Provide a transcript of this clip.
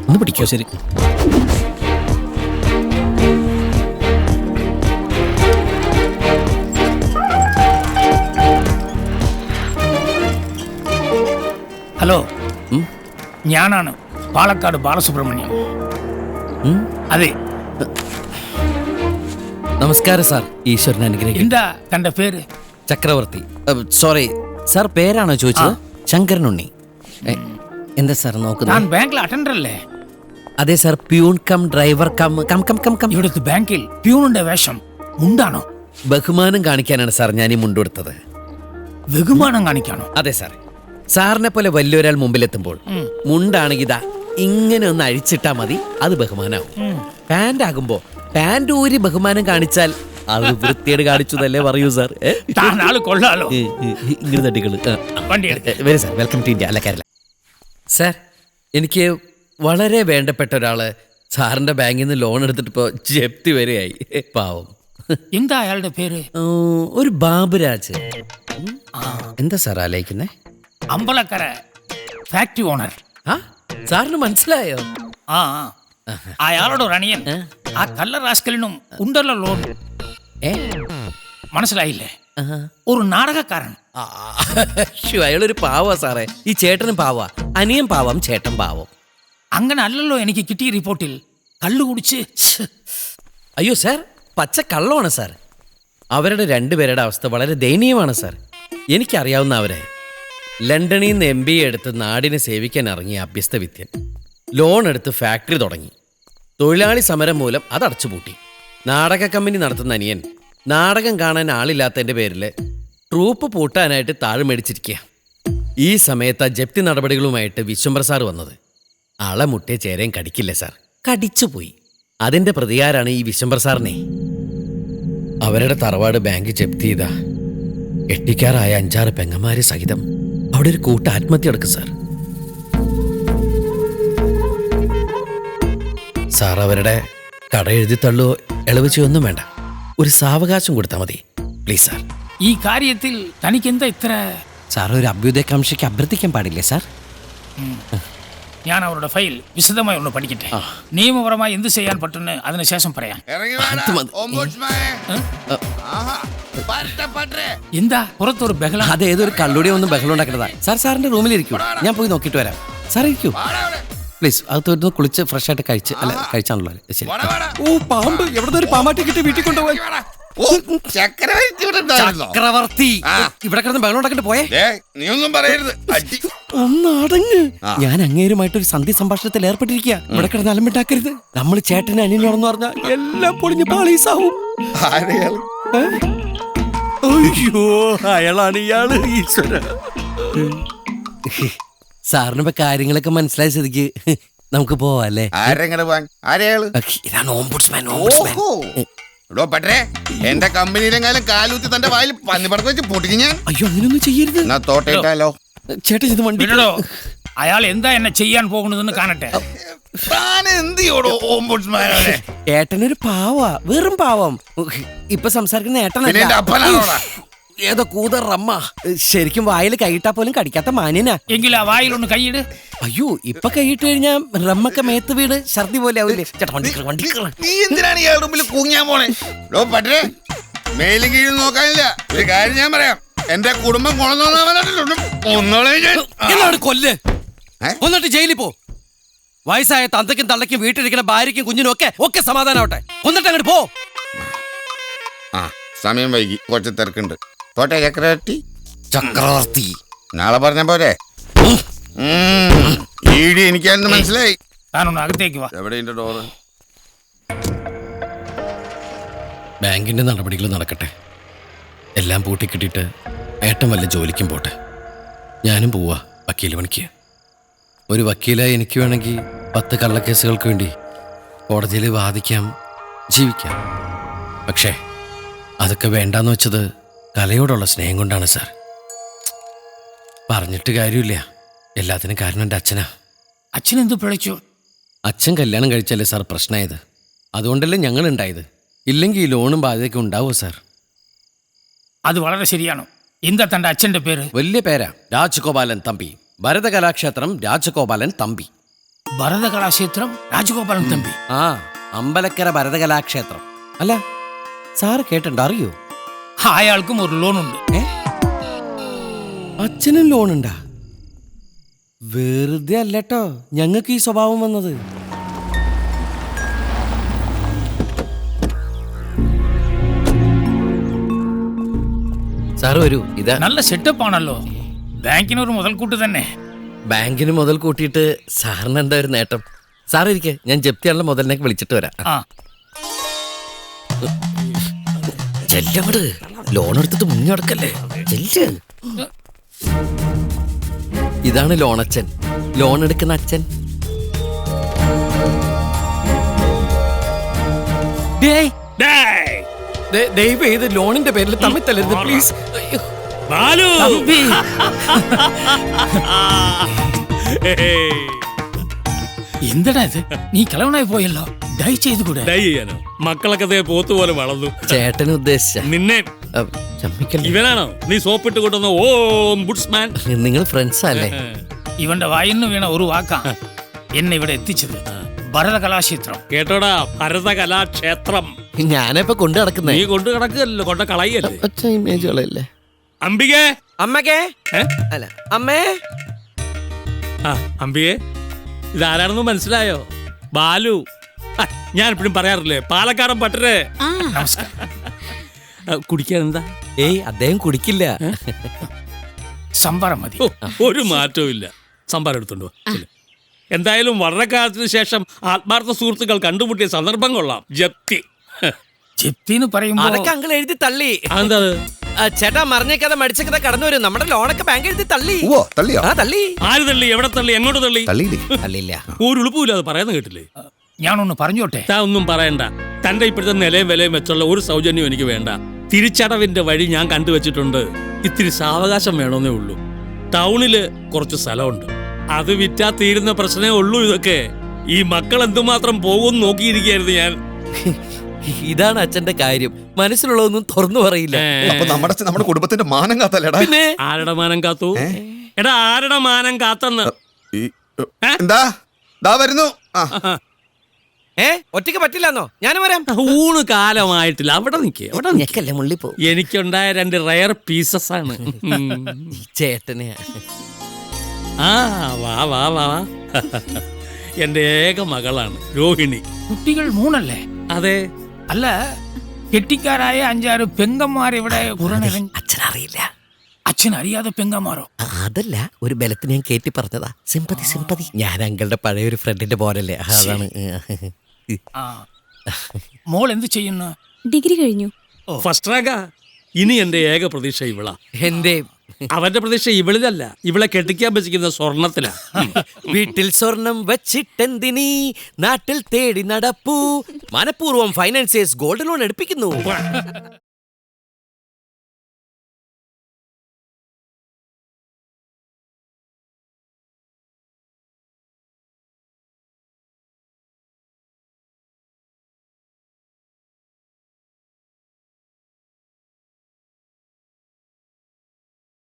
ഒന്ന് പിടിക്കോ. ശരി. ഹലോ, ഞാനാണ് പാലക്കാട് ബാലസുബ്രഹ്മണ്യം. അതെ, നമസ്കാരം സാർ. ഈശ്വരൻ അനുഗ്രഹിക്കും. എന്താ തന്റെ പേര്? ചക്രവർത്തി. സോറി സാർ, പേരാണോ ചോദിച്ചത്? ശങ്കരനുണ്ണി. എന്താ സാർ നോക്കുന്നത്? ഞാൻ ബാങ്കിലെ അറ്റൻഡർ അല്ലേ? അതെ sir, peon cum driver cum cum cum cum cum. ഇവിടുത്തെ ബാങ്കിൽ പ്യൂണിന്റെ വേഷം മുണ്ടാണോ? ബഹുമാനം കാണിക്കാനാണ് സാർ ഞാൻ ഈ മുണ്ടെടുത്തത്. ബഹുമാനം കാണിക്കാണോ? അതെ സാർ. സാറിനെ പോലെ വലിയൊരാൾ മുമ്പിലെത്തുമ്പോൾ മുണ്ടാണെങ്കിൽ ഇതാ ഇങ്ങനെ ഒന്ന് അഴിച്ചിട്ടാ മതി, അത് ബഹുമാനാവും. പാന്റ് ആകുമ്പോ പാന്റ് ഊരി ബഹുമാനം കാണിച്ചാൽ അത് വൃത്തിയോട് കാണിച്ചതല്ലേ പറയൂ സാർ. കൊള്ളാലോ. ഇങ്ങനെ തട്ടികള്. വരൂ സാർ, വെൽക്കം ടു ഇന്ത്യ. അല്ല കേരള. സാർ, എനിക്ക് വളരെ വേണ്ടപ്പെട്ട ഒരാള് സാറിന്റെ ബാങ്കിൽ നിന്ന് ലോൺ എടുത്തിട്ട് ഇപ്പോ ജപ്തി വരെയായി. പാവം. എന്താ അയാളുടെ പേര്? ഒരു ബാബുരാജ്. എന്താ സാർ ആലോചിക്കുന്നേ? Ambalakkara factory owner. സാറിന് മനസ്സിലായോ? അയാളുടെ ഒരു അണിയൻ ആ കള്ള റാസ്കലിനും ഉണ്ടല്ലോ ലോൺ. മനസ്സിലായില്ലേ? ഒരു നാടകക്കാരൻ. അയാളൊരു പാവാ സാറേ. ഈ ചേട്ടനും പാവാ, അനിയൻ പാവം, ചേട്ടൻ പാവം. അങ്ങനെ അല്ലല്ലോ എനിക്ക് കിട്ടിയ റിപ്പോർട്ടിൽ. കള്ളു കുടിച്ച്. അയ്യോ സാർ, പച്ച കള്ളമാണ് സാർ. അവരുടെ രണ്ടുപേരുടെ അവസ്ഥ വളരെ ദയനീയമാണ് സാർ. എനിക്കറിയാവുന്ന അവരെ ലണ്ടനിൽ നിന്ന് MBA എടുത്ത് നാടിനെ സേവിക്കാൻ ഇറങ്ങിയ അഭ്യസ്ത വിദ്യൻ ലോൺ എടുത്ത് ഫാക്ടറി തുടങ്ങി. തൊഴിലാളി സമരം മൂലം അത് അടച്ചുപൂട്ടി. നാടക കമ്പനി നടത്തുന്ന അനിയൻ നാടകം കാണാൻ ആളില്ലാത്തതിൻ്റെ പേരിൽ ട്രൂപ്പ് പൂട്ടാനായിട്ട് താഴെ മേടിച്ചിരിക്കുക. ഈ സമയത്ത് ജപ്തി നടപടികളുമായിട്ട് വിശ്വംബർ സാർ വന്നത്. അളമുട്ടിയ ചേരയും കടിക്കില്ലേ സാർ, കടിച്ചുപോയി. അതിൻ്റെ പ്രതികാരമാണ് ഈ വിശ്വംബർ സാറിനെ. അവരുടെ തറവാട് ബാങ്ക് ജപ്തി ചെയ്ത എട്ടിക്കാറായ 5-6 പെങ്ങന്മാര് സഹിതം അവിടെ ഒരു കൂട്ട ആത്മഹത്യ എടുക്കും സാർ. സാർ അവരുടെ കട എഴുതി തള്ളുവോ ഇളവ് ചെയ്യൊന്നും വേണ്ട, ഒരു സാവകാശം കൊടുത്താൽ മതി പ്ലീസ് സാർ. ഈ കാര്യത്തിൽ തനിക്കെന്താ ഇത്ര? സാർ ഒരു അഭ്യുദയകാംക്ഷയ്ക്ക് അഭ്യർത്ഥിക്കാൻ പാടില്ലേ സാർ? ഞാൻ അവരുടെ ഫയൽ വിശദമായി ഒന്ന് പഠിക്കട്ടെ. നിയമപരമായി എന്ത് ചെയ്യാൻ പറ്റുന്ന അതിനുശേഷം പറയാം. എന്താ പുറത്തൊരു ബഹളം? അത് ഏതൊരു കള്ളുടെ ഒന്നും ബഹളം ഉണ്ടാക്കുന്നതാ സാർ. സാറിന്റെ റൂമിലിരിക്കൂ, ഞാൻ പോയി നോക്കിയിട്ട് വരാം. സാർ ഇരിക്കൂ പ്ലീസ്. അത് കുളിച്ച് ഫ്രഷ് ആയിട്ട് കഴിച്ചാണല്ലോ. ശരി. ഓ പാമ്പ്, എവിടെ ഒരു പാമ്പാട്ടി കിട്ടി വീട്ടിൽ കൊണ്ടുപോയി. ചക്രവർത്തി ഇവിടെ കിടന്ന് ബഹളം ഉണ്ടാക്കിട്ട് പോയേ. നീ ഒന്നും പറയരുത്. ഒന്നടങ്ങ്. ഞാൻ അങ്ങേരുമായിട്ടൊരു സന്ധി സംഭാഷണത്തിൽ ഏർപ്പെട്ടിരിക്കുക. ഇവിടെ കിടന്ന് അലമ്പിട്ടാക്കരുത്. നമ്മൾ ചേട്ടന് അനിയനാണെന്ന് പറഞ്ഞാൽ എല്ലാം പൊളിഞ്ഞ് പാളീസാവും. അയ്യോ, അയാളാണ് ഇയാള്. ഈശ്വര, സാറിനിപ്പോ കാര്യങ്ങളൊക്കെ മനസ്സിലായ സ്ഥിതിക്ക് നമുക്ക് പോവാല്ലേ? എന്റെ കമ്പനിയിലെങ്ങാനും കാലൂത്തി തന്റെ വായിൽ പന്നിപ്പടക്കം വെച്ച് പൊട്ടിക്ക് ഞാൻ. അയ്യോ, അങ്ങനെയൊന്നും ചെയ്യരുത്. തോട്ടയിട്ടാലോ ചേട്ടൻ ഇത് വണ്ടി. അയാൾ എന്താ എന്നെ ചെയ്യാൻ പോകുന്നതെന്ന് കാണട്ടെ. ഏട്ടനൊരു പാവാ, വെറും പാവം. ഇപ്പൊ സംസാരിക്കുന്ന ഏട്ടനല്ല, ഏതോ കൂതറമ്മ. ശരിക്കും വായിൽ കൈയിട്ടാ പോലും കടിക്കാത്ത മാന്യനാ. എങ്കിലും ആ വായിലൊന്ന് കൈയിട്. അയ്യോ, ഇപ്പൊ കൈയിട്ട് കഴിഞ്ഞാ റമ്മൊക്കെ മേത്ത് വീട് ഛർദി പോലെ ആവില്ലേ? നീ എന്തിനാണ് ഇയാളുടെ മുമ്പിൽ കൂങ്ങിയാൻ പോണേ? മേലും കീഴും നോക്കാനില്ല. ഒരു കാര്യം ഞാൻ പറയാം, എന്റെ കുടുംബം കൊല്ല്, ഒന്നിട്ട് ജയിലിൽ പോ. വയസ്സായ തന്തയ്ക്കും തള്ളയ്ക്കും വീട്ടിലിരിക്കുന്ന ഭാര്യയ്ക്കും കുഞ്ഞിനും ഒക്കെ സമാധാനാവട്ടെ. ഒന്നിട്ട് അങ്ങോട്ട് പോ. സമയം വൈകി, കുറച്ച് തിരക്കുണ്ട്. പോട്ടെ ചക്രവർത്തി. ചക്രവർത്തി നാളെ പറഞ്ഞ പോരെ. എനിക്കായിരുന്നു മനസ്സിലായി. താനൊന്ന് അകത്തേക്ക് വാ. എവിടെ ഡോറ്? ബാങ്കിന്റെ നടപടികൾ നടക്കട്ടെ. എല്ലാം പൂട്ടിക്കിട്ടിട്ട് ഏട്ടൻ വല്ല ജോലിക്കും പോട്ടെ. ഞാനും പോവാ വക്കീൽ പണിക്ക്. ഒരു വക്കീലായി എനിക്ക് വേണമെങ്കിൽ 10 കള്ളക്കേസുകൾക്ക് വേണ്ടി കോടതിയിൽ വാദിക്കാം, ജീവിക്കാം. പക്ഷേ അതൊക്കെ വേണ്ടാന്ന് വെച്ചത് കലയോടുള്ള സ്നേഹം കൊണ്ടാണ് സാർ. പറഞ്ഞിട്ട് കാര്യമില്ല, എല്ലാത്തിനും കാരണം എൻ്റെ അച്ഛനാ. അച്ഛൻ എന്ത് പിഴച്ചു? അച്ഛൻ കല്യാണം കഴിച്ചല്ലേ സാർ പ്രശ്നമായത്. അതുകൊണ്ടല്ലേ ഞങ്ങൾ ഉണ്ടായത്. ഇല്ലെങ്കിൽ ഈ ലോണും ബാധ്യതയൊക്കെ ഉണ്ടാവുമോ സാർ? അത് വളരെ ശരിയാണ്. എന്താ തന്റെ അച്ഛന്റെ പേര്? വലിയ പേരാ, രാജഗോപാലൻ തമ്പി. ഭരതകലാക്ഷേത്രം രാജഗോപാലൻ തമ്പി. ഭരതകലാക്ഷേത്രം രാജഗോപാലൻ തമ്പി. ആ, അമ്പലക്കര ഭരതകലാക്ഷേത്രം. അല്ല, സാറ് കേട്ടിട്ടുണ്ടോ, അറിയോ? അയാൾക്കും ഒരു ലോൺ ഉണ്ട്. അച്ഛനും ലോണുണ്ടാ? വെറുതെ അല്ലട്ടോ ഞങ്ങൾക്ക് ഈ സ്വഭാവം വന്നത്. സാറ് വരൂ. ഇതാ നല്ല സെറ്റപ്പ് ആണല്ലോ. ബാങ്കിന് ഒരു മുതൽക്കൂട്ട് തന്നെ. ബാങ്കിന് മുതൽ കൂട്ടിയിട്ട് സാറിന് എന്താ ഒരു നേട്ടം? സാർ ഇരിക്കെ, ഞാൻ ജപ്തിയാണല്ലോ മുതലിനേക്ക് വിളിച്ചിട്ട് വരാം. ആ, ചെല്ലങ്ങട്, ലോൺ എടുത്തിട്ട് മുങ്ങി നടക്കല്ലേ. ചെല്ല്. ഇതാണ് ലോണച്ചൻ, ലോൺ എടുക്കുന്ന അച്ഛൻ. ഡേയ്, ഡേയ്, ദയവ് ചെയ്ത് ലോണിന്റെ പേരിൽ തമ്മിൽ തല്ലരുത് പ്ലീസ്. ബാലു. എന്തടാ ഇത്? നീ കിളവനായി പോയല്ലോ. ഡൈ ചെയ്ത് കൂടെ? ഡൈ ചെയ്യാനോ? മക്കളൊക്കെ ദേ പോത്ത് പോലെ വളർന്നു. ചേട്ടന് ഉദ്ദേശിച്ച നിന്നെ ചമ്മിക്കല്ലേ. ഇവനാണോ നീ സോപ്പിട്ട് കൊണ്ടുവന്ന ഓം ബുഡ്സ്മാൻ? നിങ്ങൾ ഫ്രണ്ട്സാ അല്ലേ? ഇവന്റെ വായിന്ന് വീണ ഒരു വാക്കാ എന്നെ ഇവിടെ എത്തിച്ചത്. ഭരതകലാക്ഷേത്രം. കേട്ടോടാ, ഭരത കലാക്ഷേത്രം. ഞാനിപ്പോ കൊണ്ടു നടക്കുന്നേ. നീ കൊണ്ടു കിടക്കുകയല്ലോ, കൊണ്ട കളയല്ലേ. ഒറ്റ ഇമേജുകളല്ലേ. അംബികേ, അമ്മക്കേ ഏ? അല്ല അമ്മേ. ആ അംബികേ, ഇതാരാണെന്ന് മനസ്സിലായോ? ബാലു. ഞാൻ എപ്പോഴും പറയാറില്ലേ, പാലക്കാടൻ പട്ടരെ. നമസ്കാരം. കുടിക്കാൻ എന്താ? ഏയ്, അദ്ദേഹം കുടിക്കില്ല. സംബാരം മതി. ഓ, ഒരു മാറ്റവും ഇല്ല. സംഭാരം എടുത്തോണ്ട് വാ. ചെല്ല്. എന്തായാലും വളരെ കാലത്തിന് ശേഷം ആത്മാർത്ഥ സുഹൃത്തുക്കൾ കണ്ടുമുട്ടിയ സന്ദർഭം കൊള്ളാം. ജപ്തി. ജപ്തിന്ന് പറയുമ്പോ അതൊക്കെ അങ്കിൾ എഴുതി തള്ളി. അതെന്താ? ചേട്ടാ, മറിഞ്ഞേക്കാതെ മടിച്ചേക്കാതെ കടന്നു വരും. നമ്മുടെ ലോണൊക്കെ ബാങ്ക് എഴുതി തള്ളി. ഓ തള്ളിയോ? ആ, തള്ളി. ആര് തള്ളി? എവിടെ തള്ളി? എങ്ങോട്ട് തള്ളി? തള്ളിയില്ലേ? തള്ളിയില്ല. ഒരു ഉളുപ്പുമില്ലാതെ പറയുന്ന കേട്ടില്ലേ? ഞാനൊന്ന് പറഞ്ഞോട്ടെ. താ ഒന്നും പറയണ്ട. തന്റെ ഇപ്പോഴത്തെ നിലയും വിലയും വെച്ചുള്ള ഒരു സൗജന്യം എനിക്ക് വേണ്ട. തിരിച്ചടവിന്റെ വഴി ഞാൻ കണ്ടുവച്ചിട്ടുണ്ട്. ഇത്തിരി സാവകാശം വേണമെന്നേ ഉള്ളൂ. ടൗണില് കുറച്ച് സ്ഥലമുണ്ട്, അത് വിറ്റാ തീരുന്ന പ്രശ്നമേ ഉള്ളൂ. ഇതൊക്കെ ഈ മക്കൾ എന്തുമാത്രം പോകും നോക്കിയിരിക്കുകയായിരുന്നു ഞാൻ. ഇതാണ് അച്ഛന്റെ കാര്യം, മനസ്സിലുള്ളതൊന്നും തുറന്നു പറയില്ല. അപ്പൊ നമ്മുടെ കുടുംബത്തിന്റെ മാനം കാത്തല്ലേടാ? പിന്നെ ആരുടെ മാനം കാത്തു? എടാ, ആരുടെ മാനം കാത്തെന്ന്? എന്താ ദാ വരുന്നു. ആ ഒറ്റയ്ക്ക് പറ്റില്ലെന്നോ? ഞാനും വരാം. ഊണ് കാലമായിട്ടില്ല. അവിടെ നിൽക്കേ, അവിടെ ഞെക്കല്ലേ മുള്ളി പോ. എനിക്കുണ്ടായ 2 റയർ പീസസ് ആണ്. ചേട്ടനെ ആ വാ വാ വാ. എന്റെ ഏക മകളാണ് രോഹിണി. കുട്ടികൾ 3 അല്ലേ? അതെ. അല്ല, കെട്ടിക്കാരായ 5-6 പെങ്ങന്മാരിവിടെ ഉറണിറങ്ങി. അച്ഛനറിയില്ല. അച്ഛൻ അറിയാതെ പെങ്ങന്മാരോ? അതല്ല, ഒരു ബലത്തിന് ഞാൻ കേട്ടി പറഞ്ഞതാ. സിമ്പതി. ഞാൻ അങ്കിളുടെ പഴയ ഒരു ഫ്രണ്ടിന്റെ പോലല്ലേ, അതാണ്. ആ, മോൾ എന്ത് ചെയ്യുന്നു? ഡിഗ്രി കഴിഞ്ഞു. ഫസ്റ്റ് റാങ്കാ. ഇനി എന്റെ ഏക പ്രതീക്ഷ ഇവളാ. എന്റെ അവന്റെ പ്രതീക്ഷ ഇവളിലല്ല, ഇവളെ കെട്ടിക്കാൻ വെച്ചിരിക്കുന്ന സ്വർണത്തിലാ. വീട്ടിൽ സ്വർണം വച്ചിട്ടെന്തിനീ നാട്ടിൽ തേടി നടപ്പൂ. മനഃപൂർവ്വം ഫൈനാൻസിയേഴ്സ് ഗോൾഡ് ലോൺ എടുപ്പിക്കുന്നു.